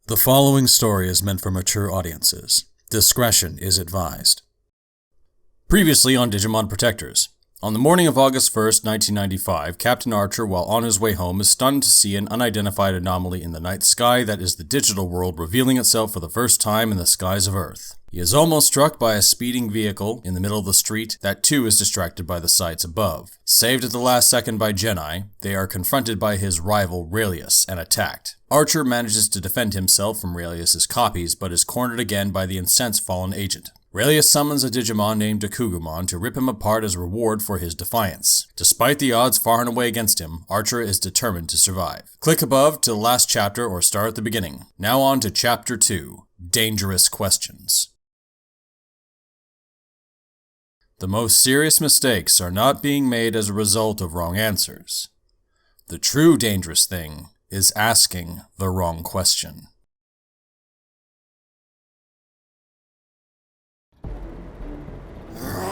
The following story is meant for mature audiences. Discretion is advised. Previously on Digimon Protectors. On the morning of August 1st, 1995, Captain Archer, while on his way home, is stunned to see an unidentified anomaly in the night sky that is the digital world revealing itself for the first time in the skies of Earth. He is almost struck by a speeding vehicle in the middle of the street that too is distracted by the sights above. Saved at the last second by Jennai, they are confronted by his rival Railius and attacked. Archer manages to defend himself from Railius' copies, but is cornered again by the incensed fallen agent. Railius summons a Digimon named Dokugemon to rip him apart as reward for his defiance. Despite the odds far and away against him, Archer is determined to survive. Click above to the last chapter or start at the beginning. Now on to Chapter 2, Dangerous Questions. The most serious mistakes are not being made as a result of wrong answers. The true dangerous thing is asking the wrong question.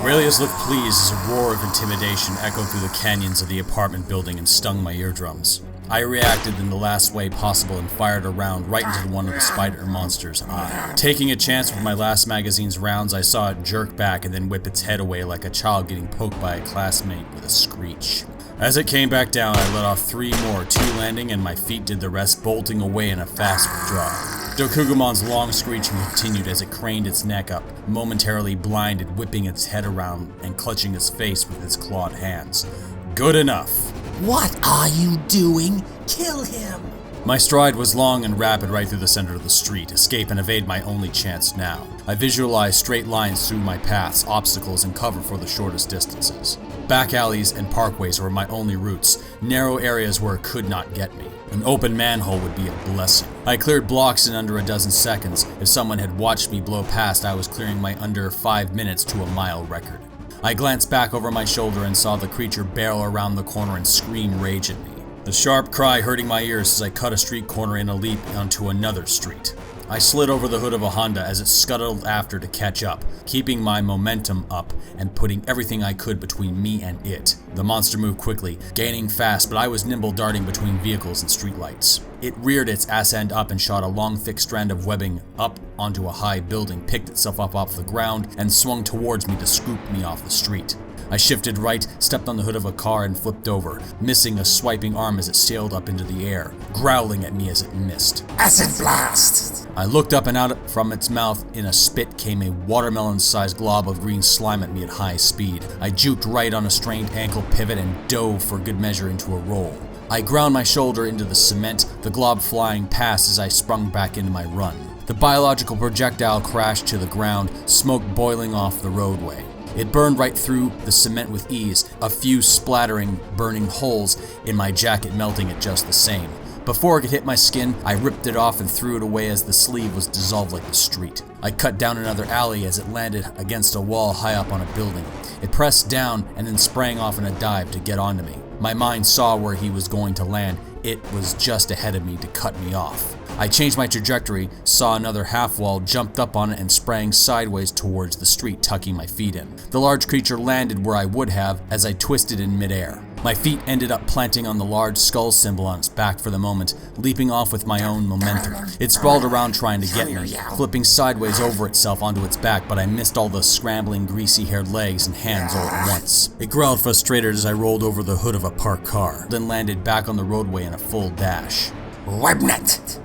Railius looked pleased as a roar of intimidation echoed through the canyons of the apartment building and stung my eardrums. I reacted in the last way possible and fired a round right into one of the spider monster's eye. Taking a chance with my last magazine's rounds, I saw it jerk back and then whip its head away like a child getting poked by a classmate with a screech. As it came back down, I let off 3 more, 2 landing, and my feet did the rest, bolting away in a fast withdrawal. Dokugemon's long screeching continued as it craned its neck up, momentarily blinded, whipping its head around and clutching its face with its clawed hands. Good enough. What are you doing? Kill him! My stride was long and rapid right through the center of the street, escape and evade my only chance now. I visualized straight lines through my paths, obstacles, and cover for the shortest distances. Back alleys and parkways were my only routes, narrow areas where it could not get me. An open manhole would be a blessing. I cleared blocks in under a dozen seconds. If someone had watched me blow past, I was clearing my under 5 minutes to a mile record. I glanced back over my shoulder and saw the creature barrel around the corner and scream rage at me. The sharp cry hurting my ears as I cut a street corner in a leap onto another street. I slid over the hood of a Honda as it scuttled after to catch up, keeping my momentum up and putting everything I could between me and it. The monster moved quickly, gaining fast, but I was nimble, darting between vehicles and streetlights. It reared its ass end up and shot a long thick strand of webbing up onto a high building, picked itself up off the ground, and swung towards me to scoop me off the street. I shifted right, stepped on the hood of a car, and flipped over, missing a swiping arm as it sailed up into the air, growling at me as it missed. Acid blast! I looked up and out from its mouth in a spit came a watermelon-sized glob of green slime at me at high speed. I juked right on a strained ankle pivot and dove for good measure into a roll. I ground my shoulder into the cement, the glob flying past as I sprung back into my run. The biological projectile crashed to the ground, smoke boiling off the roadway. It burned right through the cement with ease, a few splattering, burning holes in my jacket melting it just the same. Before it could hit my skin, I ripped it off and threw it away as the sleeve was dissolved like the street. I cut down another alley as it landed against a wall high up on a building. It pressed down and then sprang off in a dive to get onto me. My mind saw where he was going to land. It was just ahead of me to cut me off. I changed my trajectory, saw another half wall, jumped up on it, and sprang sideways towards the street, tucking my feet in. The large creature landed where I would have as I twisted in midair. My feet ended up planting on the large skull symbol on its back for the moment, leaping off with my own momentum. It sprawled around trying to get me, flipping sideways over itself onto its back, but I missed all the scrambling, greasy-haired legs and hands all at once. It growled frustrated as I rolled over the hood of a parked car, then landed back on the roadway in a full dash. Webnet!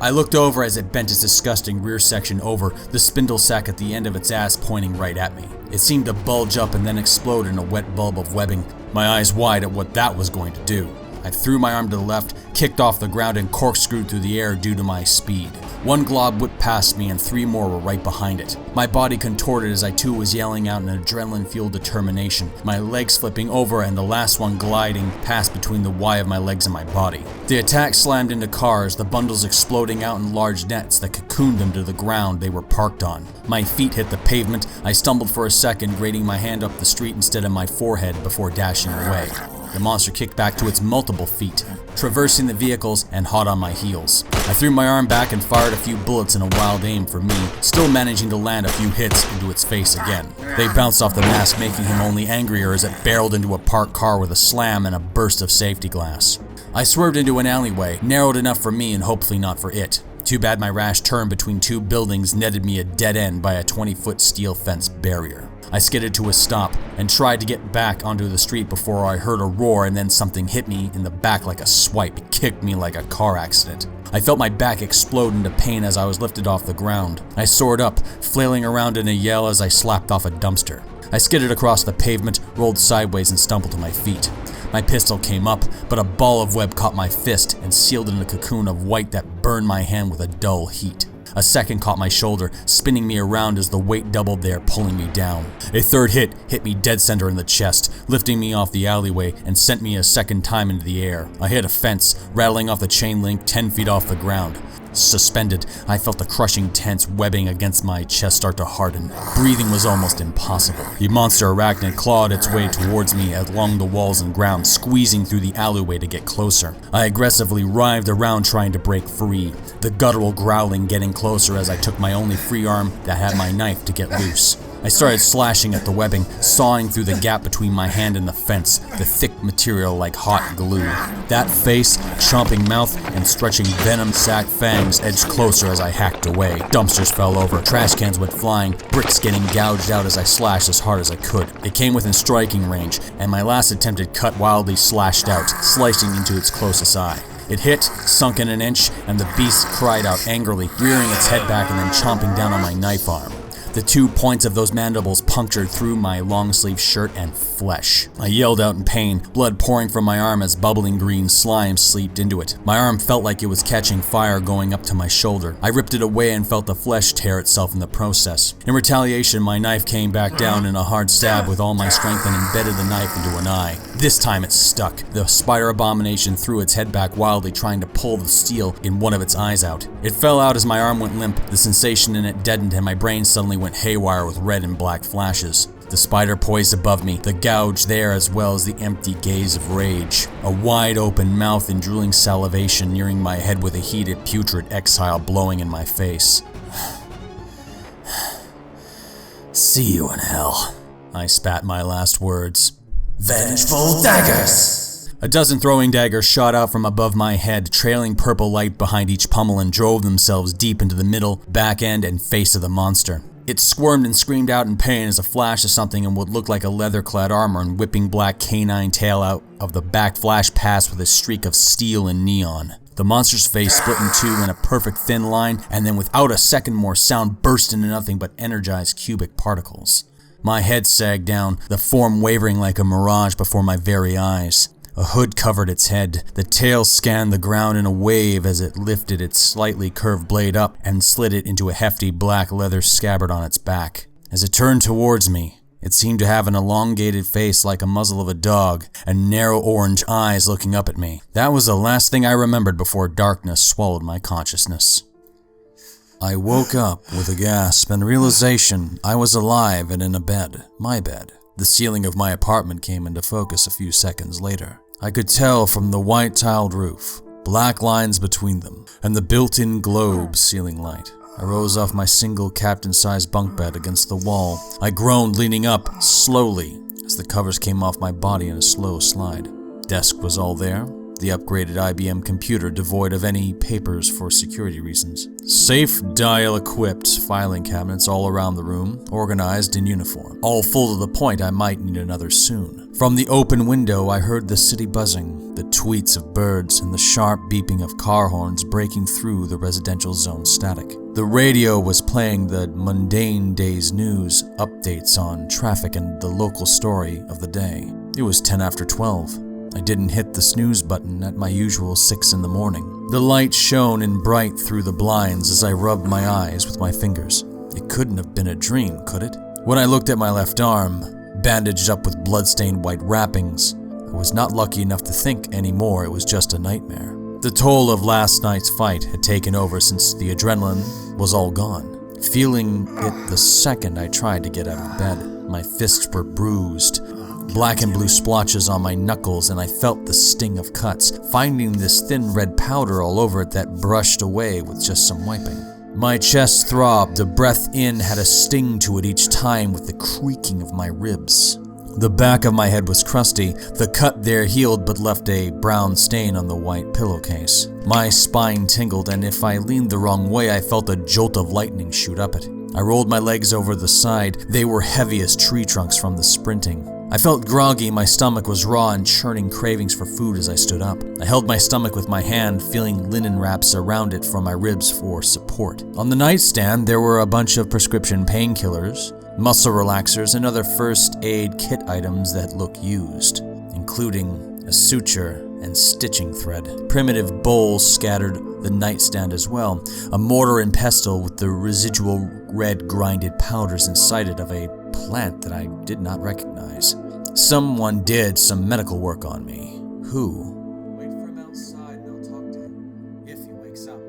I looked over as it bent its disgusting rear section over, the spindle sack at the end of its ass pointing right at me. It seemed to bulge up and then explode in a wet bulb of webbing, my eyes wide at what that was going to do. I threw my arm to the left, kicked off the ground, and corkscrewed through the air due to my speed. One glob whipped past me and 3 more were right behind it. My body contorted as I too was yelling out an adrenaline-fueled determination, my legs flipping over and the last one gliding past between the Y of my legs and my body. The attack slammed into cars, the bundles exploding out in large nets that cocooned them to the ground they were parked on. My feet hit the pavement. I stumbled for a second, grating my hand up the street instead of my forehead before dashing away. The monster kicked back to its multiple feet, traversing the vehicles and hot on my heels. I threw my arm back and fired a few bullets in a wild aim for me, still managing to land a few hits into its face again. They bounced off the mask, making him only angrier as it barreled into a parked car with a slam and a burst of safety glass. I swerved into an alleyway, narrowed enough for me and hopefully not for it. Too bad my rash turn between two buildings netted me a dead end by a 20-foot steel fence barrier. I skidded to a stop and tried to get back onto the street before I heard a roar, and then something hit me in the back like a swipe. It kicked me like a car accident. I felt my back explode into pain as I was lifted off the ground. I soared up, flailing around in a yell as I slapped off a dumpster. I skidded across the pavement, rolled sideways, and stumbled to my feet. My pistol came up, but a ball of web caught my fist and sealed in a cocoon of white that burned my hand with a dull heat. A second caught my shoulder, spinning me around as the weight doubled there, pulling me down. A third hit me dead center in the chest, lifting me off the alleyway and sent me a second time into the air. I hit a fence, rattling off the chain link 10 feet off the ground. Suspended, I felt the crushing tense webbing against my chest start to harden. Breathing was almost impossible. The monster arachnid clawed its way towards me along the walls and ground, squeezing through the alleyway to get closer. I aggressively writhed around trying to break free, the guttural growling getting closer as I took my only free arm that had my knife to get loose. I started slashing at the webbing, sawing through the gap between my hand and the fence, the thick material like hot glue. That face, chomping mouth, and stretching venom-sacked fangs edged closer as I hacked away. Dumpsters fell over, trash cans went flying, bricks getting gouged out as I slashed as hard as I could. It came within striking range, and my last attempted cut wildly slashed out, slicing into its closest eye. It hit, sunk in an inch, and the beast cried out angrily, rearing its head back and then chomping down on my knife arm. The 2 points of those mandibles punctured through my long-sleeve shirt and flesh. I yelled out in pain, blood pouring from my arm as bubbling green slime seeped into it. My arm felt like it was catching fire going up to my shoulder. I ripped it away and felt the flesh tear itself in the process. In retaliation, my knife came back down in a hard stab with all my strength and embedded the knife into an eye. This time it stuck. The spider abomination threw its head back wildly, trying to pull the steel in one of its eyes out. It fell out as my arm went limp. The sensation in it deadened and my brain suddenly went haywire with red and black flashes. The spider poised above me, the gouge there as well as the empty gaze of rage. A wide open mouth and drooling salivation nearing my head with a heated putrid exhale blowing in my face. See you in hell. I spat my last words. Vengeful daggers! A dozen throwing daggers shot out from above my head, trailing purple light behind each pommel and drove themselves deep into the middle, back end, and face of the monster. It squirmed and screamed out in pain as a flash of something in what looked like a leather-clad armor and whipping black canine tail out of the back flash past with a streak of steel and neon. The monster's face split in two in a perfect thin line, and then without a second more sound burst into nothing but energized cubic particles. My head sagged down, the form wavering like a mirage before my very eyes. A hood covered its head. The tail scanned the ground in a wave as it lifted its slightly curved blade up and slid it into a hefty black leather scabbard on its back. As it turned towards me, it seemed to have an elongated face like a muzzle of a dog and narrow orange eyes looking up at me. That was the last thing I remembered before darkness swallowed my consciousness. I woke up with a gasp and realization I was alive and in a bed, my bed. The ceiling of my apartment came into focus a few seconds later. I could tell from the white tiled roof, black lines between them, and the built-in globe ceiling light. I rose off my single captain-sized bunk bed against the wall. I groaned, leaning up, slowly, as the covers came off my body in a slow slide. Desk was all there. The upgraded IBM computer devoid of any papers for security reasons. Safe, dial-equipped filing cabinets all around the room, organized in uniform. All full to the point I might need another soon. From the open window I heard the city buzzing, the tweets of birds, and the sharp beeping of car horns breaking through the residential zone static. The radio was playing the mundane day's news, updates on traffic and the local story of the day. It was 10 after 12. I didn't hit the snooze button at my usual 6 in the morning. The light shone in bright through the blinds as I rubbed my eyes with my fingers. It couldn't have been a dream, could it? When I looked at my left arm, bandaged up with blood-stained white wrappings, I was not lucky enough to think anymore it was just a nightmare. The toll of last night's fight had taken over since the adrenaline was all gone. Feeling it the second I tried to get out of bed. My fists were bruised, black and blue splotches on my knuckles, and I felt the sting of cuts, finding this thin red powder all over it that brushed away with just some wiping. My chest throbbed, the breath in had a sting to it each time with the creaking of my ribs. The back of my head was crusty, the cut there healed but left a brown stain on the white pillowcase. My spine tingled, and if I leaned the wrong way, I felt a jolt of lightning shoot up it. I rolled my legs over the side. They were heavy as tree trunks from the sprinting. I felt groggy, my stomach was raw and churning cravings for food as I stood up. I held my stomach with my hand, feeling linen wraps around it from my ribs for support. On the nightstand, there were a bunch of prescription painkillers, muscle relaxers, and other first aid kit items that look used, including a suture and stitching thread. Primitive bowls scattered the nightstand as well, a mortar and pestle with the residual red grinded powders inside it of a plant that I did not recognize. Someone did some medical work on me. Who? Wait for him outside and I'll talk to him, if he wakes up.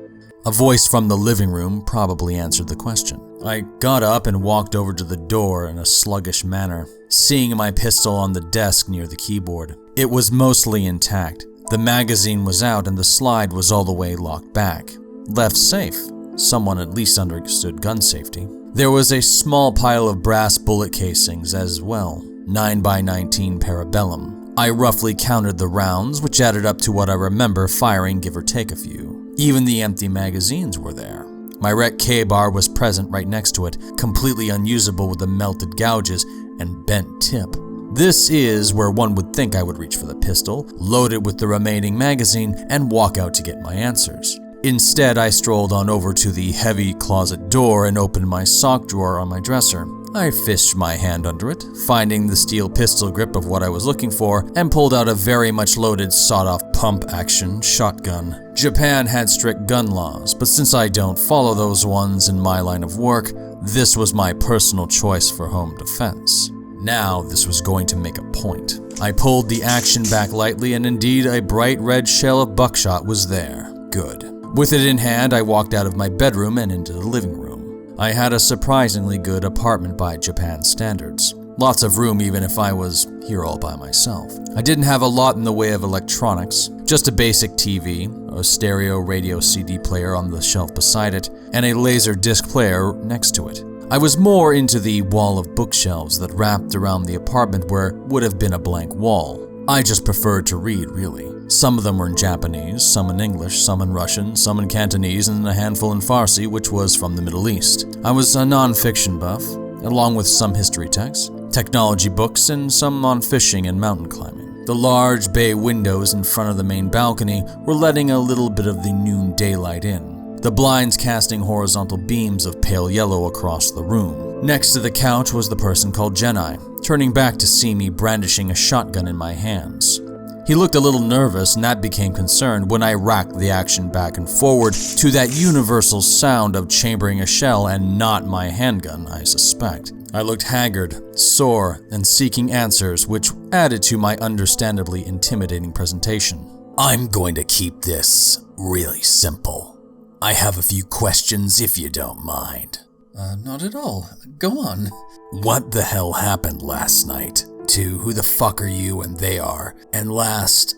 A voice from the living room probably answered the question. I got up and walked over to the door in a sluggish manner, seeing my pistol on the desk near the keyboard. It was mostly intact. The magazine was out and the slide was all the way locked back. Left safe. Someone at least understood gun safety. There was a small pile of brass bullet casings as well, 9x19 parabellum. I roughly counted the rounds, which added up to what I remember firing, give or take a few. Even the empty magazines were there. My Rec K-bar was present right next to it, completely unusable with the melted gouges and bent tip. This is where one would think I would reach for the pistol, load it with the remaining magazine, and walk out to get my answers. Instead, I strolled on over to the heavy closet door and opened my sock drawer on my dresser. I fished my hand under it, finding the steel pistol grip of what I was looking for, and pulled out a very much loaded sawed-off pump-action shotgun. Japan had strict gun laws, but since I don't follow those ones in my line of work, this was my personal choice for home defense. Now this was going to make a point. I pulled the action back lightly, and indeed a bright red shell of buckshot was there. Good. With it in hand, I walked out of my bedroom and into the living room. I had a surprisingly good apartment by Japan standards. Lots of room even if I was here all by myself. I didn't have a lot in the way of electronics, just a basic TV, a stereo radio CD player on the shelf beside it, and a laser disc player next to it. I was more into the wall of bookshelves that wrapped around the apartment where would have been a blank wall. I just preferred to read, really. Some of them were in Japanese, some in English, some in Russian, some in Cantonese, and a handful in Farsi, which was from the Middle East. I was a non-fiction buff, along with some history texts, technology books, and some on fishing and mountain climbing. The large bay windows in front of the main balcony were letting a little bit of the noon daylight in, the blinds casting horizontal beams of pale yellow across the room. Next to the couch was the person called Jennai, turning back to see me brandishing a shotgun in my hands. He looked a little nervous, and that became concerned when I racked the action back and forward to that universal sound of chambering a shell and not my handgun, I suspect. I looked haggard, sore, and seeking answers, which added to my understandably intimidating presentation. I'm going to keep this really simple. I have a few questions if you don't mind. Not at all. Go on. What the hell happened last night? To who the fuck are you and they are? And last,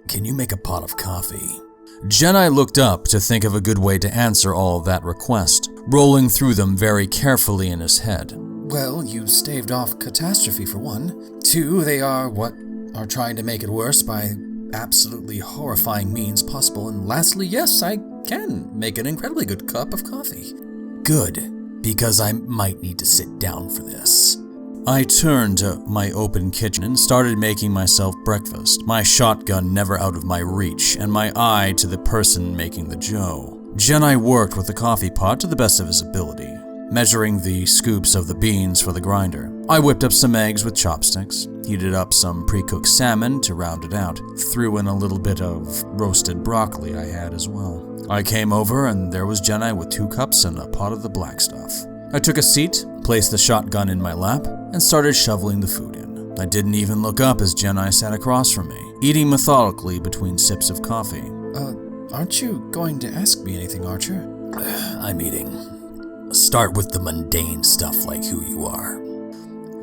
can you make a pot of coffee? Jennai looked up to think of a good way to answer all of that request, rolling through them very carefully in his head. Well, you staved off catastrophe for one. 2, they are trying to make it worse by absolutely horrifying means possible. And lastly, yes, I can make an incredibly good cup of coffee. Good, because I might need to sit down for this. I turned to my open kitchen and started making myself breakfast, my shotgun never out of my reach, and my eye to the person making the dough. Jennai worked with the coffee pot to the best of his ability, measuring the scoops of the beans for the grinder. I whipped up some eggs with chopsticks, heated up some pre-cooked salmon to round it out, threw in a little bit of roasted broccoli I had as well. I came over and there was Jennai with 2 cups and a pot of the black stuff. I took a seat, placed the shotgun in my lap, and started shoveling the food in. I didn't even look up as Jennai sat across from me, eating methodically between sips of coffee. Aren't you going to ask me anything, Archer? I'm eating. Start with the mundane stuff like who you are.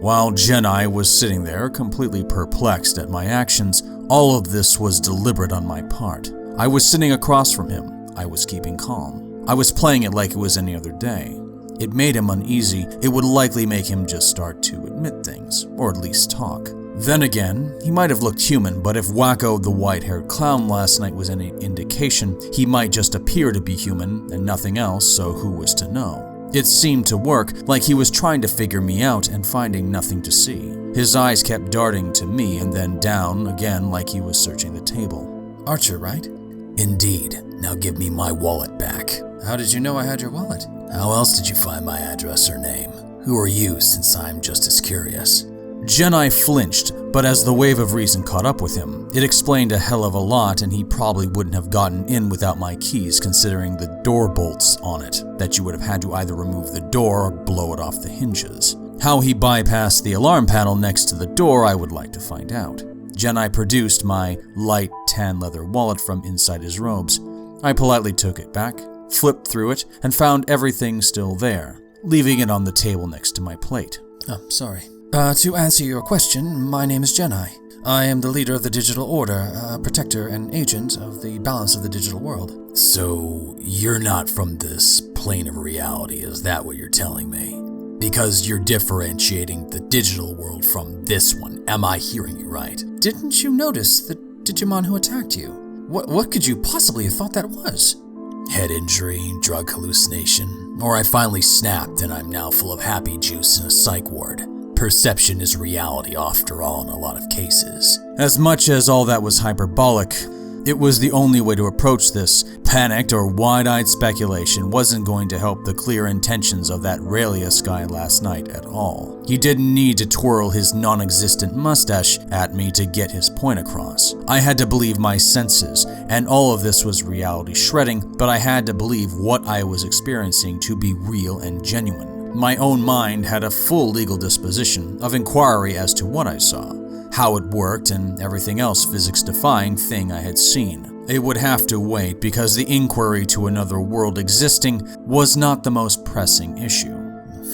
While Jennai was sitting there, completely perplexed at my actions, all of this was deliberate on my part. I was sitting across from him. I was keeping calm. I was playing it like it was any other day. It made him uneasy. It would likely make him just start to admit things, or at least talk. Then again, he might have looked human, but if Wacko the white-haired clown last night was any indication, he might just appear to be human and nothing else, so who was to know? It seemed to work, like he was trying to figure me out and finding nothing to see. His eyes kept darting to me and then down again like he was searching the table. Archer, right? Indeed. Now give me my wallet back. How did you know I had your wallet? How else did you find my address or name? Who are you, since I'm just as curious? Jennai flinched, but as the wave of reason caught up with him, it explained a hell of a lot, and he probably wouldn't have gotten in without my keys considering the door bolts on it, that you would have had to either remove the door or blow it off the hinges. How he bypassed the alarm panel next to the door I would like to find out. Jennai produced my light tan leather wallet from inside his robes. I politely took it back, flipped through it, and found everything still there, leaving it on the table next to my plate. Oh, sorry. To answer your question, my name is Jennai. I am the leader of the Digital Order, protector and agent of the balance of the digital world. So, you're not from this plane of reality, is that what you're telling me? Because you're differentiating the digital world from this one, am I hearing you right? Didn't you notice the Digimon who attacked you? What could you possibly have thought that was? Head injury, drug hallucination, or I finally snapped and I'm now full of happy juice in a psych ward. Perception is reality after all in a lot of cases. As much as all that was hyperbolic, it was the only way to approach this. Panicked or wide-eyed speculation wasn't going to help the clear intentions of that Railius guy last night at all. He didn't need to twirl his non-existent mustache at me to get his point across. I had to believe my senses, and all of this was reality shredding, but I had to believe what I was experiencing to be real and genuine. My own mind had a full legal disposition of inquiry as to what I saw, how it worked, and everything else physics-defying thing I had seen. It would have to wait because the inquiry to another world existing was not the most pressing issue.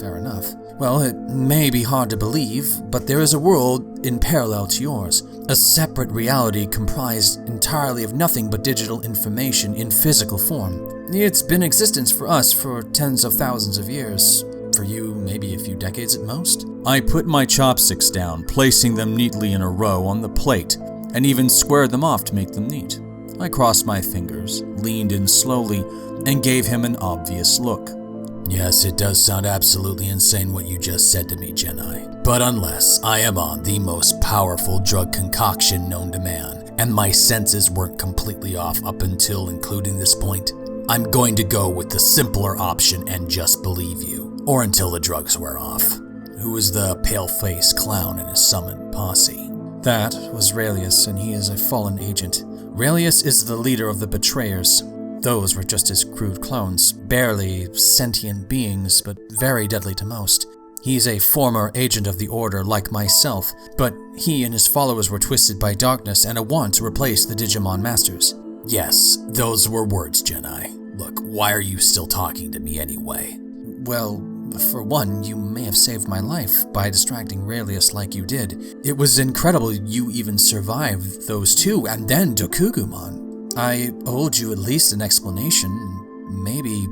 Fair enough. Well, it may be hard to believe, but there is a world in parallel to yours. A separate reality comprised entirely of nothing but digital information in physical form. It's been in existence for us for tens of thousands of years. For you, maybe a few decades at most. I put my chopsticks down, placing them neatly in a row on the plate, and even squared them off to make them neat. I crossed my fingers, leaned in slowly, and gave him an obvious look. Yes, it does sound absolutely insane what you just said to me, Jennai. But unless I am on the most powerful drug concoction known to man, and my senses weren't completely off up until including this point, I'm going to go with the simpler option and just believe you. Or until the drugs wear off. Who is the pale-faced clown in his summoned posse? That was Railius, and he is a fallen agent. Railius is the leader of the betrayers. Those were just his crude clones, barely sentient beings, but very deadly to most. He's a former agent of the Order like myself, but he and his followers were twisted by darkness and a want to replace the Digimon Masters. Yes, those were words, Jennai. Look, why are you still talking to me anyway? Well, for one, you may have saved my life by distracting Railius like you did. It was incredible you even survived those two, and then Dokugemon. I owed you at least an explanation, maybe,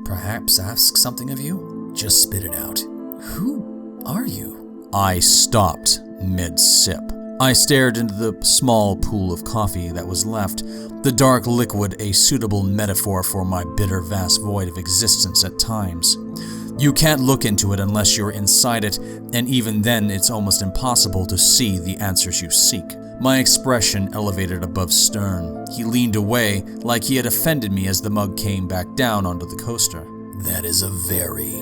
perhaps ask something of you? Just spit it out. Who are you? I stopped mid-sip. I stared into the small pool of coffee that was left, the dark liquid a suitable metaphor for my bitter vast void of existence at times. You can't look into it unless you're inside it, and even then it's almost impossible to see the answers you seek. My expression elevated above stern. He leaned away like he had offended me as the mug came back down onto the coaster. That is a very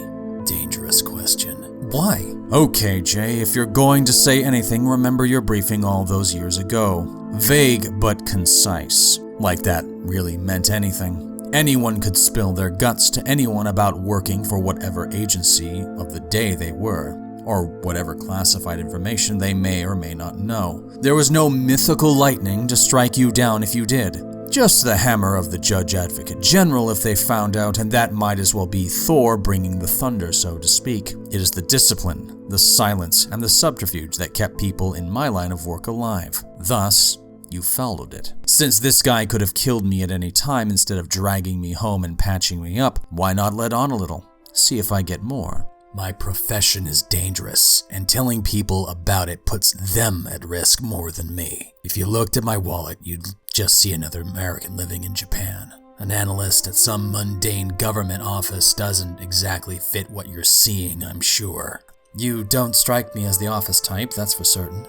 dangerous question. Why? Okay, Jay, if you're going to say anything, remember your briefing all those years ago. Vague but concise. Like that really meant anything. Anyone could spill their guts to anyone about working for whatever agency of the day they were, or whatever classified information they may or may not know. There was no mythical lightning to strike you down if you did. Just the hammer of the Judge Advocate General if they found out, and that might as well be Thor bringing the thunder, so to speak. It is the discipline, the silence, and the subterfuge that kept people in my line of work alive. Thus, you followed it. Since this guy could have killed me at any time instead of dragging me home and patching me up, why not let on a little? See if I get more. My profession is dangerous, and telling people about it puts them at risk more than me. If you looked at my wallet, you'd just see another American living in Japan. An analyst at some mundane government office doesn't exactly fit what you're seeing, I'm sure. You don't strike me as the office type, that's for certain.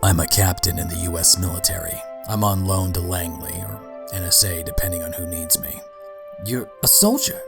I'm a captain in the US military. I'm on loan to Langley, or NSA, depending on who needs me. You're a soldier?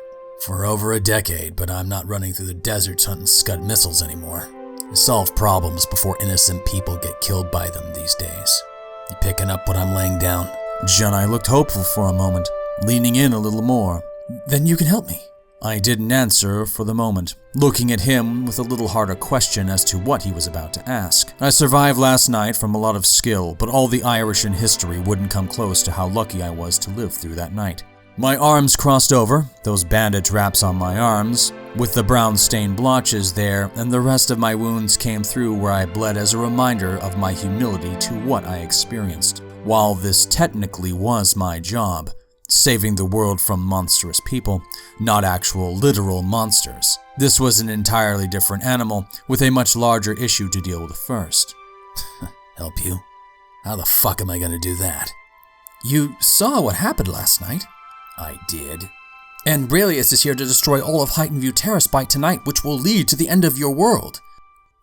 For over a decade, but I'm not running through the deserts hunting Scud missiles anymore. I solve problems before innocent people get killed by them these days. You picking up what I'm laying down? Jennai looked hopeful for a moment, leaning in a little more. Then you can help me. I didn't answer for the moment, looking at him with a little harder question as to what he was about to ask. I survived last night from a lot of skill, but all the Irish in history wouldn't come close to how lucky I was to live through that night. My arms crossed over, those bandage wraps on my arms, with the brown stained blotches there, and the rest of my wounds came through where I bled as a reminder of my humility to what I experienced. While this technically was my job, saving the world from monstrous people, not actual literal monsters. This was an entirely different animal, with a much larger issue to deal with first. Help you? How the fuck am I gonna do that? You saw what happened last night. I did. And Railius is here to destroy all of Heightened View Terrace by tonight, which will lead to the end of your world.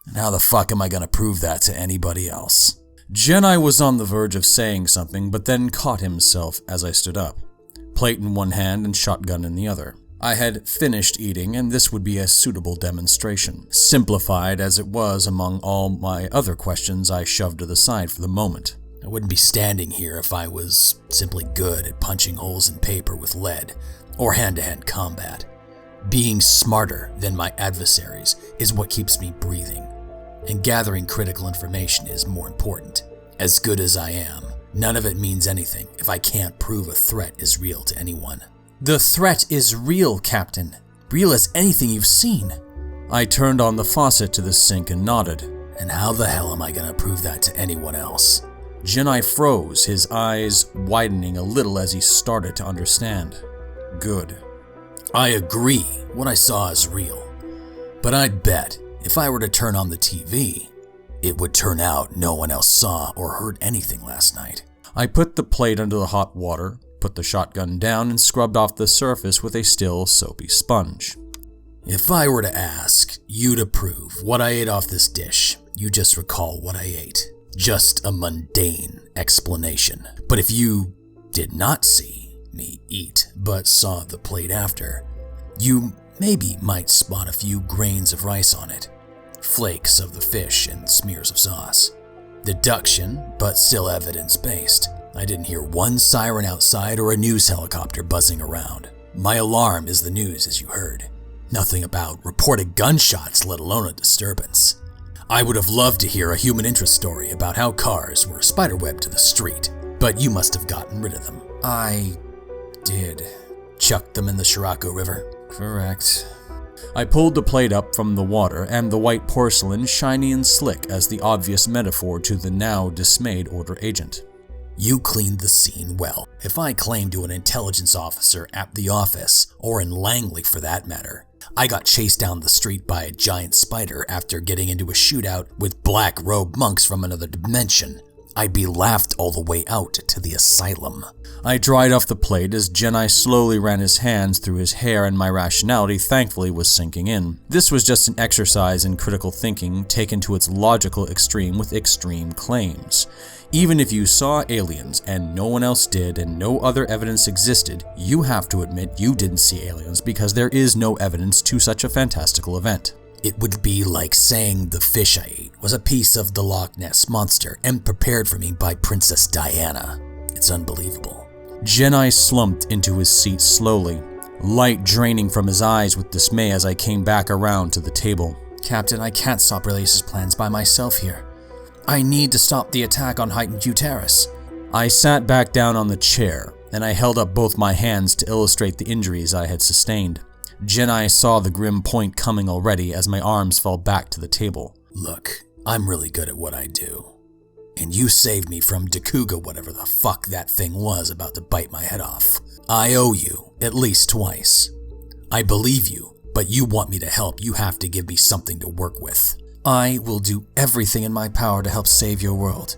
And how the fuck am I gonna prove that to anybody else? Jennai was on the verge of saying something, but then caught himself as I stood up. Plate in one hand and shotgun in the other. I had finished eating, and this would be a suitable demonstration, simplified as it was among all my other questions I shoved to the side for the moment. I wouldn't be standing here if I was simply good at punching holes in paper with lead, or hand-to-hand combat. Being smarter than my adversaries is what keeps me breathing, and gathering critical information is more important. As good as I am, none of it means anything if I can't prove a threat is real to anyone. The threat is real, Captain. Real as anything you've seen. I turned on the faucet to the sink and nodded. And how the hell am I gonna prove that to anyone else? Jennai froze, his eyes widening a little as he started to understand. Good. I agree, what I saw is real. But I'd bet if I were to turn on the TV, it would turn out no one else saw or heard anything last night. I put the plate under the hot water, put the shotgun down, and scrubbed off the surface with a still soapy sponge. If I were to ask you to prove what I ate off this dish, you just recall what I ate. Just a mundane explanation. But if you did not see me eat, but saw the plate after, you maybe might spot a few grains of rice on it, flakes of the fish and smears of sauce. Deduction, but still evidence-based. I didn't hear one siren outside or a news helicopter buzzing around. My alarm is the news, as you heard. Nothing about reported gunshots, let alone a disturbance. I would have loved to hear a human interest story about how cars were spiderwebbed to the street, but you must have gotten rid of them. I did. Chucked them in the Scirocco River? Correct. I pulled the plate up from the water, and the white porcelain shiny and slick as the obvious metaphor to the now dismayed Order Agent. You cleaned the scene well. If I claim to an intelligence officer at the office, or in Langley for that matter, I got chased down the street by a giant spider after getting into a shootout with black-robed monks from another dimension, I'd be laughed all the way out to the asylum. I dried off the plate as Jennai slowly ran his hands through his hair, and my rationality thankfully was sinking in. This was just an exercise in critical thinking taken to its logical extreme with extreme claims. Even if you saw aliens and no one else did and no other evidence existed, you have to admit you didn't see aliens because there is no evidence to such a fantastical event. It would be like saying the fish I ate was a piece of the Loch Ness Monster and prepared for me by Princess Diana. It's unbelievable. Jennai slumped into his seat slowly, light draining from his eyes with dismay as I came back around to the table. Captain, I can't stop Railius' plans by myself here. I need to stop the attack on Heightened View Terrace. I sat back down on the chair, and I held up both my hands to illustrate the injuries I had sustained. Jennai saw the grim point coming already as my arms fell back to the table. Look, I'm really good at what I do. And you saved me from Dokuga, whatever the fuck that thing was about to bite my head off. I owe you at least twice. I believe you, But you want me to help, you have to give me something to work with. I will do everything in my power to help save your world.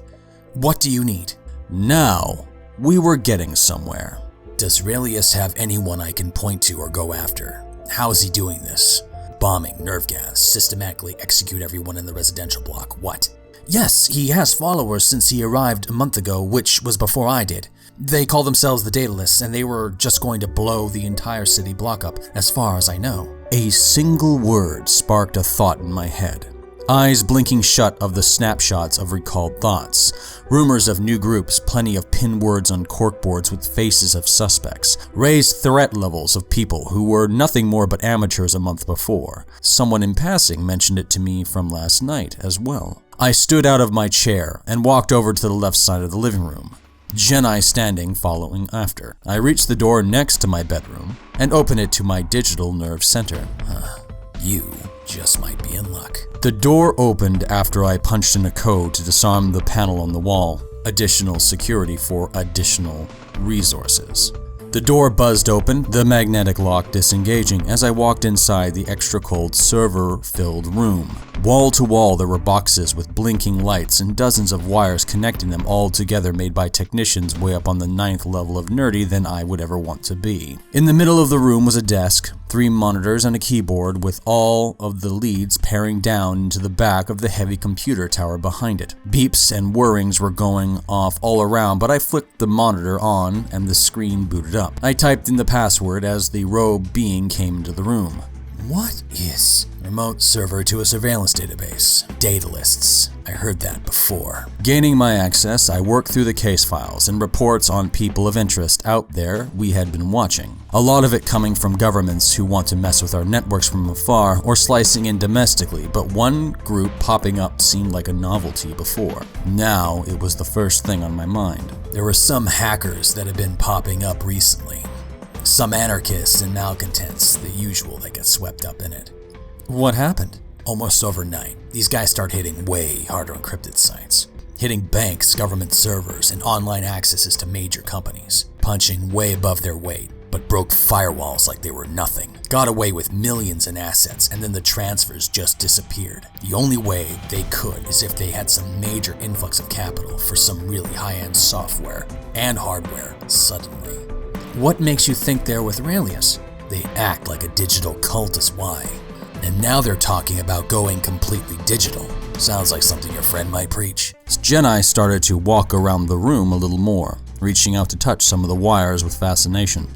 What do you need? Now, we were getting somewhere. Does Railius have anyone I can point to or go after? How is he doing this? Bombing, nerve gas, systematically execute everyone in the residential block, what? Yes, he has followers since he arrived a month ago, which was before I did. They call themselves the Daedalists, and they were just going to blow the entire city block up, as far as I know. A single word sparked a thought in my head. Eyes blinking shut of the snapshots of recalled thoughts. Rumors of new groups, plenty of pin words on corkboards with faces of suspects. Raised threat levels of people who were nothing more but amateurs a month before. Someone in passing mentioned it to me from last night as well. I stood out of my chair and walked over to the left side of the living room. Jennai standing, following after. I reached the door next to my bedroom and opened it to my digital nerve center. You just might be in luck. The door opened after I punched in a code to disarm the panel on the wall. Additional security for additional resources. The door buzzed open, the magnetic lock disengaging as I walked inside the extra-cold server-filled room. Wall to wall there were boxes with blinking lights and dozens of wires connecting them all together, made by technicians way up on the 9th level of nerdy than I would ever want to be. In the middle of the room was a desk, 3 monitors and a keyboard with all of the leads pairing down into the back of the heavy computer tower behind it. Beeps and whirrings were going off all around, but I flicked the monitor on and the screen booted up. I typed in the password as the robed being came into the room. What is remote server to a surveillance database? Daedalists. I heard that before. Gaining my access, I worked through the case files and reports on people of interest out there we had been watching. A lot of it coming from governments who want to mess with our networks from afar or slicing in domestically, but one group popping up seemed like a novelty before. Now it was the first thing on my mind. There were some hackers that have been popping up recently. Some anarchists and malcontents, the usual that get swept up in it. What happened? Almost overnight, these guys start hitting way harder encrypted sites. Hitting banks, government servers, and online accesses to major companies. Punching way above their weight, but broke firewalls like they were nothing. Got away with millions in assets, and then the transfers just disappeared. The only way they could is if they had some major influx of capital for some really high-end software and hardware suddenly. What makes you think they're with Railius? They act like a digital cult is why. And now they're talking about going completely digital. Sounds like something your friend might preach. Jennai started to walk around the room a little more, reaching out to touch some of the wires with fascination,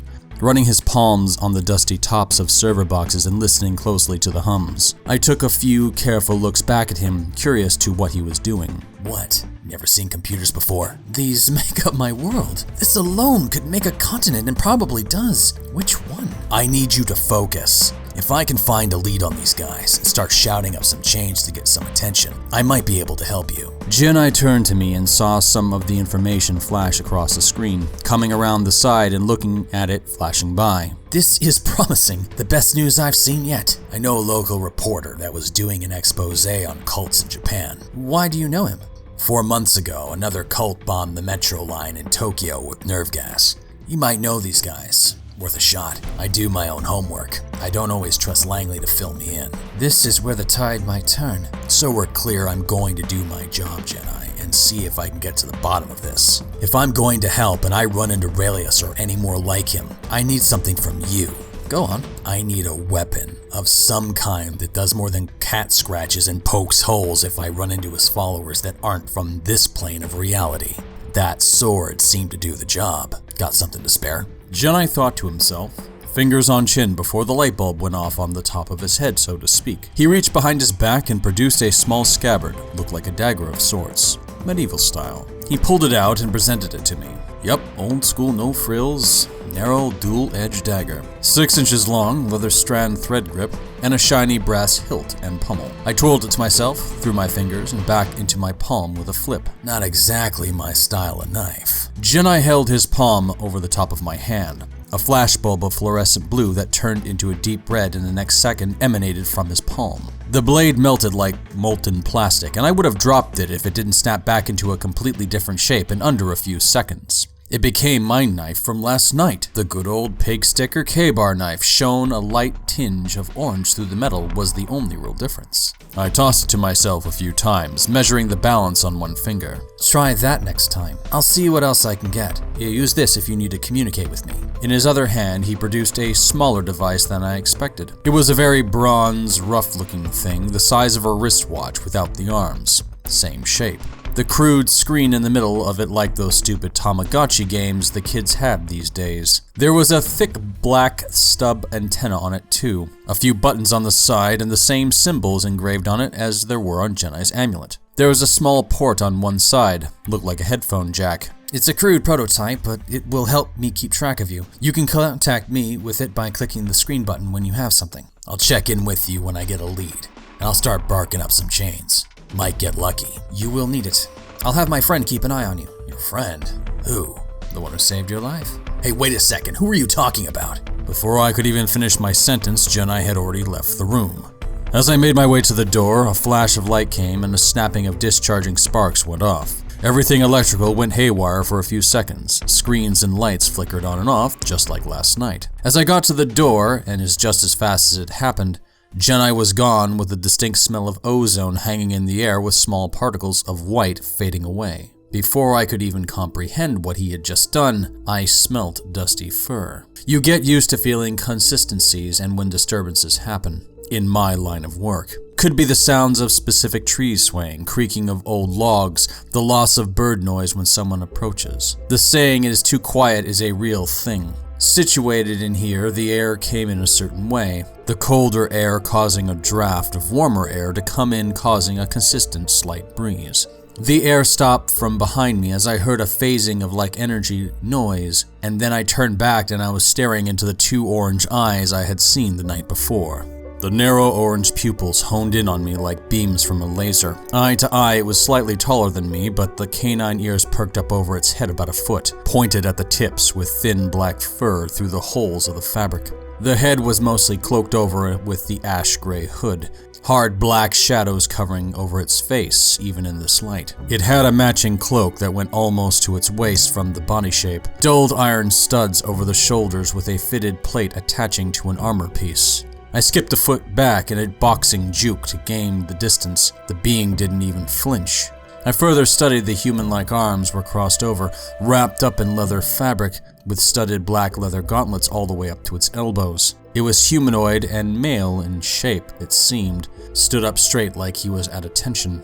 running his palms on the dusty tops of server boxes and listening closely to the hums. I took a few careful looks back at him, curious to what he was doing. What? Never seen computers before? These make up my world. This alone could make a continent and probably does. Which one? I need you to focus. If I can find a lead on these guys and start shouting up some change to get some attention, I might be able to help you. Jennai turned to me and saw some of the information flash across the screen, coming around the side and looking at it flashing by. This is promising. The best news I've seen yet. I know a local reporter that was doing an expose on cults in Japan. Why do you know him? 4 months ago, another cult bombed the metro line in Tokyo with nerve gas. You might know these guys. Worth a shot. I do my own homework. I don't always trust Langley to fill me in. This is where the tide might turn. So we're clear, I'm going to do my job, Jennai, and see if I can get to the bottom of this. If I'm going to help and I run into Railius or any more like him, I need something from you. Go on. I need a weapon of some kind that does more than cat scratches and pokes holes if I run into his followers that aren't from this plane of reality. That sword seemed to do the job. Got something to spare? Jennai thought to himself, fingers on chin before the light bulb went off on the top of his head, so to speak. He reached behind his back and produced a small scabbard, looked like a dagger of sorts, medieval style. He pulled it out and presented it to me. Yup, old school, no frills, narrow dual-edged dagger. 6 inches long, leather strand thread grip, and a shiny brass hilt and pommel. I twirled it to myself, through my fingers, and back into my palm with a flip. Not exactly my style of knife. Jennai held his palm over the top of my hand. A flashbulb of fluorescent blue that turned into a deep red in the next second emanated from his palm. The blade melted like molten plastic, and I would have dropped it if it didn't snap back into a completely different shape in under a few seconds. It became my knife from last night. The good old pig sticker K-bar knife shone a light tinge of orange through the metal was the only real difference. I tossed it to myself a few times, measuring the balance on one finger. Try that next time. I'll see what else I can get. Here, use this if you need to communicate with me. In his other hand, he produced a smaller device than I expected. It was a very bronze, rough-looking thing, the size of a wristwatch without the arms. Same shape. The crude screen in the middle of it like those stupid Tamagotchi games the kids had these days. There was a thick black stub antenna on it too, a few buttons on the side and the same symbols engraved on it as there were on Jennai's amulet. There was a small port on one side, looked like a headphone jack. It's a crude prototype, but it will help me keep track of you. You can contact me with it by clicking the screen button when you have something. I'll check in with you when I get a lead, and I'll start barking up some chains. Might get lucky. You will need it. I'll have my friend keep an eye on you. Your friend? Who? The one who saved your life. Hey, wait a second. Who are you talking about? Before I could even finish my sentence, Jennai had already left the room. As I made my way to the door, a flash of light came and a snapping of discharging sparks went off. Everything electrical went haywire for a few seconds. Screens and lights flickered on and off, just like last night. As I got to the door, and is just as fast as it happened, Jennai was gone with a distinct smell of ozone hanging in the air with small particles of white fading away. Before I could even comprehend what he had just done, I smelt dusty fur. You get used to feeling consistencies and when disturbances happen. In my line of work. Could be the sounds of specific trees swaying, creaking of old logs, the loss of bird noise when someone approaches. The saying "it is too quiet" is a real thing. Situated in here, the air came in a certain way, the colder air causing a draft of warmer air to come in, causing a consistent slight breeze. The air stopped from behind me as I heard a phasing of like energy noise, and then I turned back and I was staring into the two orange eyes I had seen the night before. The narrow orange pupils honed in on me like beams from a laser. Eye to eye, it was slightly taller than me, but the canine ears perked up over its head about a foot, pointed at the tips with thin black fur through the holes of the fabric. The head was mostly cloaked over with the ash-gray hood, hard black shadows covering over its face, even in this light. It had a matching cloak that went almost to its waist from the body shape, dulled iron studs over the shoulders with a fitted plate attaching to an armor piece. I skipped a foot back in a boxing juke to gain the distance. The being didn't even flinch. I further studied the human-like arms were crossed over, wrapped up in leather fabric, with studded black leather gauntlets all the way up to its elbows. It was humanoid and male in shape, it seemed, stood up straight like he was at attention.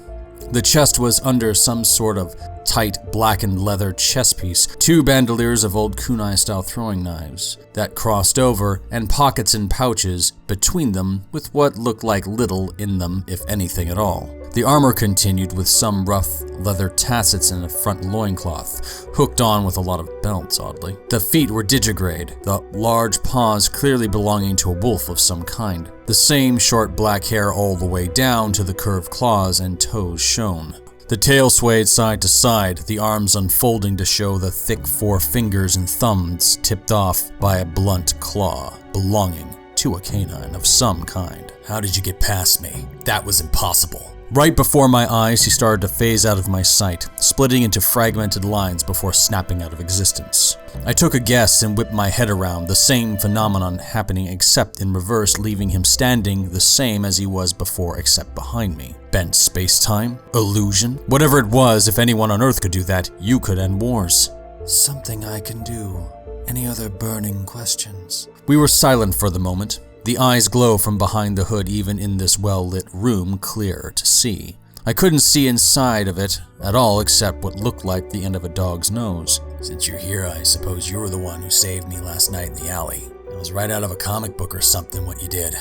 The chest was under some sort of tight, blackened leather chest piece, two bandoliers of old kunai-style throwing knives that crossed over, and pockets and pouches between them with what looked like little in them, if anything at all. The armor continued with some rough leather tassets and a front loincloth, hooked on with a lot of belts, oddly. The feet were digigrade, the large paws clearly belonging to a wolf of some kind. The same short black hair all the way down to the curved claws and toes shone. The tail swayed side to side, the arms unfolding to show the thick four fingers and thumbs tipped off by a blunt claw, belonging to a canine of some kind. How did you get past me? That was impossible. Right before my eyes, he started to phase out of my sight, splitting into fragmented lines before snapping out of existence. I took a guess and whipped my head around, the same phenomenon happening except in reverse, leaving him standing the same as he was before except behind me. Bent space-time? Illusion? Whatever it was, if anyone on Earth could do that, you could end wars. Something I can do. Any other burning questions? We were silent for the moment. The eyes glow from behind the hood even in this well-lit room, clear to see. I couldn't see inside of it at all except what looked like the end of a dog's nose. Since you're here, I suppose you were the one who saved me last night in the alley. It was right out of a comic book or something what you did.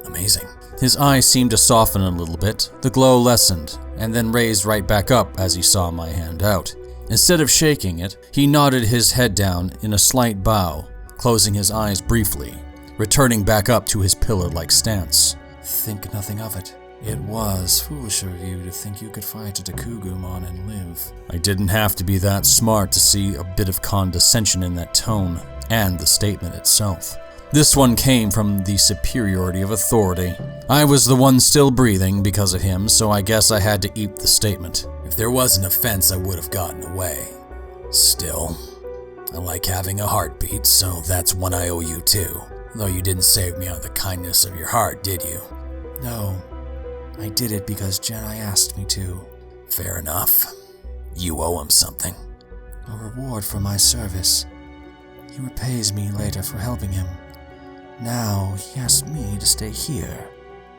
Amazing. His eyes seemed to soften a little bit. The glow lessened, and then raised right back up as he saw my hand out. Instead of shaking it, he nodded his head down in a slight bow, closing his eyes briefly, returning back up to his pillar-like stance. Think nothing of it. It was foolish of you to think you could fight a Dokugemon and live. I didn't have to be that smart to see a bit of condescension in that tone, and the statement itself. This one came from the superiority of authority. I was the one still breathing because of him, so I guess I had to eat the statement. If there was an offense, I would have gotten away. Still, I like having a heartbeat, so that's one I owe you too. Though you didn't save me out of the kindness of your heart, did you? No, I did it because Jennai asked me to. Fair enough. You owe him something. A reward for my service. He repays me later for helping him. Now he asked me to stay here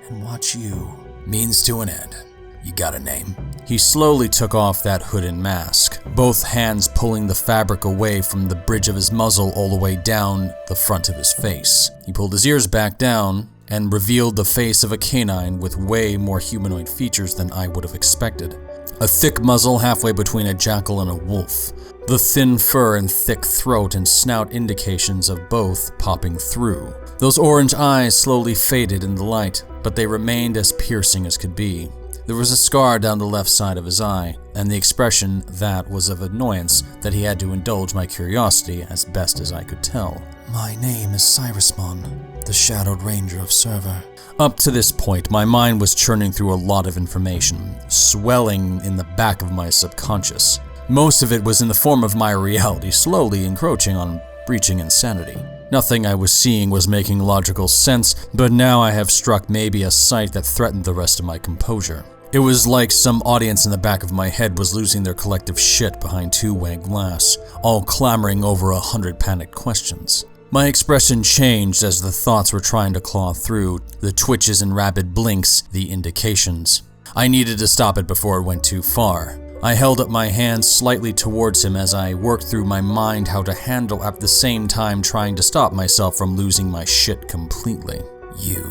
and watch you. Means to an end. You got a name? He slowly took off that hood and mask, both hands pulling the fabric away from the bridge of his muzzle all the way down the front of his face. He pulled his ears back down and revealed the face of a canine with way more humanoid features than I would have expected. A thick muzzle halfway between a jackal and a wolf. The thin fur and thick throat and snout indications of both popping through. Those orange eyes slowly faded in the light, but they remained as piercing as could be. There was a scar down the left side of his eye, and the expression that was of annoyance that he had to indulge my curiosity as best as I could tell. My name is Cyrusmon, the Shadowed Ranger of Server. Up to this point, my mind was churning through a lot of information, swelling in the back of my subconscious. Most of it was in the form of my reality, slowly encroaching on breaching insanity. Nothing I was seeing was making logical sense, but now I have struck maybe a sight that threatened the rest of my composure. It was like some audience in the back of my head was losing their collective shit behind two-way glass, all clamoring over 100 panicked questions. My expression changed as the thoughts were trying to claw through, the twitches and rapid blinks, the indications. I needed to stop it before it went too far. I held up my hand slightly towards him as I worked through my mind how to handle at the same time trying to stop myself from losing my shit completely. You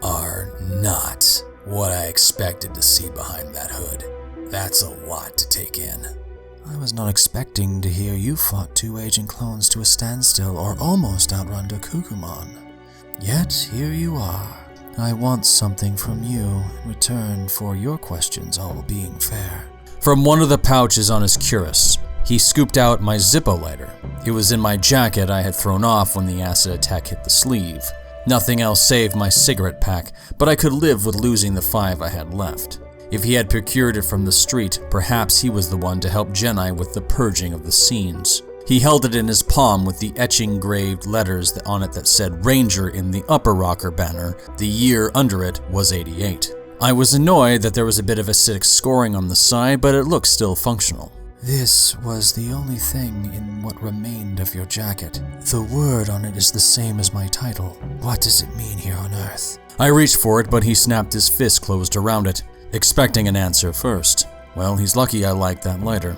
are not what I expected to see behind that hood. That's a lot to take in. I was not expecting to hear you fought two agent clones to a standstill or almost outrun Dokugemon. Yet here you are. I want something from you in return for your questions all being fair. From one of the pouches on his cuirass, he scooped out my Zippo lighter. It was in my jacket I had thrown off when the acid attack hit the sleeve. Nothing else saved my cigarette pack, but I could live with losing the 5 I had left. If he had procured it from the street, perhaps he was the one to help Jennai with the purging of the scenes. He held it in his palm with the etch-engraved letters on it that said Ranger in the upper rocker banner. The year under it was 88. I was annoyed that there was a bit of acidic scoring on the side, but it looked still functional. This was the only thing in what remained of your jacket. The word on it is the same as my title. What does it mean here on Earth? I reached for it, but he snapped his fist closed around it, expecting an answer first. Well, he's lucky I liked that lighter.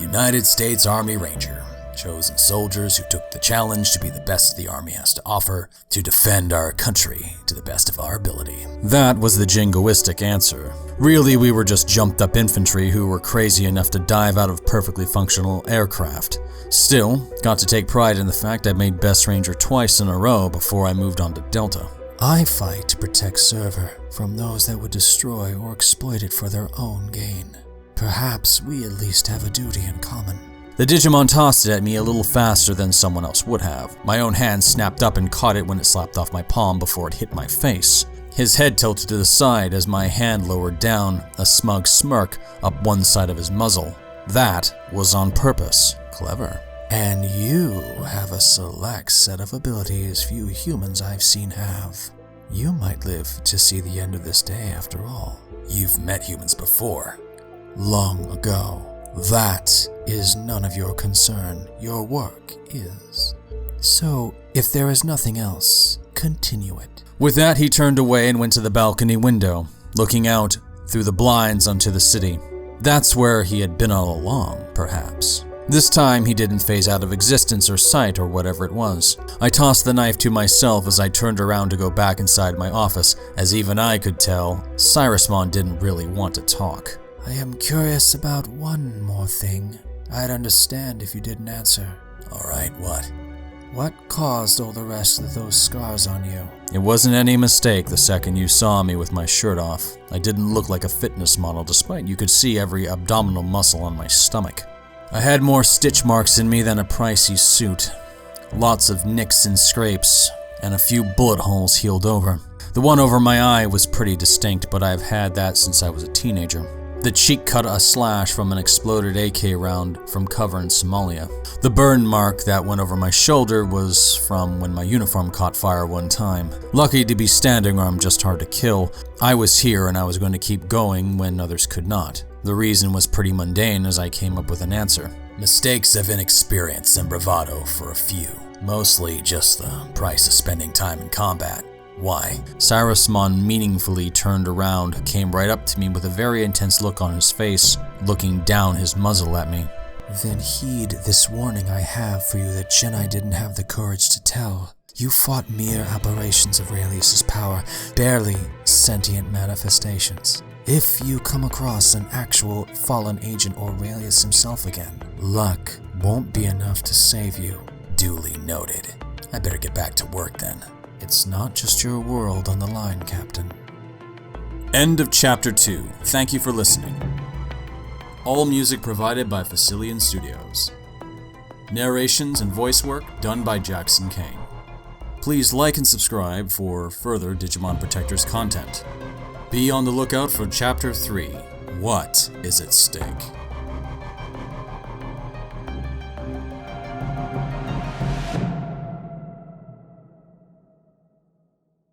United States Army Ranger. Chosen soldiers who took the challenge to be the best the Army has to offer, to defend our country to the best of our ability. That was the jingoistic answer. Really, we were just jumped-up infantry who were crazy enough to dive out of perfectly functional aircraft. Still, got to take pride in the fact I made Best Ranger twice in a row before I moved on to Delta. I fight to protect Server from those that would destroy or exploit it for their own gain. Perhaps we at least have a duty in common. The Digimon tossed it at me a little faster than someone else would have. My own hand snapped up and caught it when it slapped off my palm before it hit my face. His head tilted to the side as my hand lowered down, a smug smirk up one side of his muzzle. That was on purpose. Clever. And you have a select set of abilities few humans I've seen have. You might live to see the end of this day after all. You've met humans before. Long ago. That is none of your concern. Your work is. So, if there is nothing else, continue it. With that, he turned away and went to the balcony window, looking out through the blinds onto the city. That's where he had been all along, perhaps. This time, he didn't phase out of existence or sight or whatever it was. I tossed the knife to myself as I turned around to go back inside my office, as even I could tell, Cyrusmon didn't really want to talk. I am curious about one more thing. I'd understand if you didn't answer. Alright, what? What caused all the rest of those scars on you? It wasn't any mistake the second you saw me with my shirt off. I didn't look like a fitness model despite you could see every abdominal muscle on my stomach. I had more stitch marks in me than a pricey suit. Lots of nicks and scrapes, and a few bullet holes healed over. The one over my eye was pretty distinct, but I've had that since I was a teenager. The cheek cut a slash from an exploded AK round from cover in Somalia. The burn mark that went over my shoulder was from when my uniform caught fire one time. Lucky to be standing or I'm just hard to kill. I was here and I was going to keep going when others could not. The reason was pretty mundane as I came up with an answer. Mistakes of inexperience and bravado for a few. Mostly just the price of spending time in combat. Why? Saruman meaningfully turned around, came right up to me with a very intense look on his face, looking down his muzzle at me. Then heed this warning I have for you that Jennai didn't have the courage to tell. You fought mere aberrations of Railius' power, barely sentient manifestations. If you come across an actual fallen agent or Railius himself again, luck won't be enough to save you. Duly noted. I better get back to work then. It's not just your world on the line, Captain. End of Chapter 2. Thank you for listening. All music provided by Facilian Studios. Narrations and voice work done by Jackson Kane. Please like and subscribe for further Digimon Protectors content. Be on the lookout for Chapter 3. What is at stake?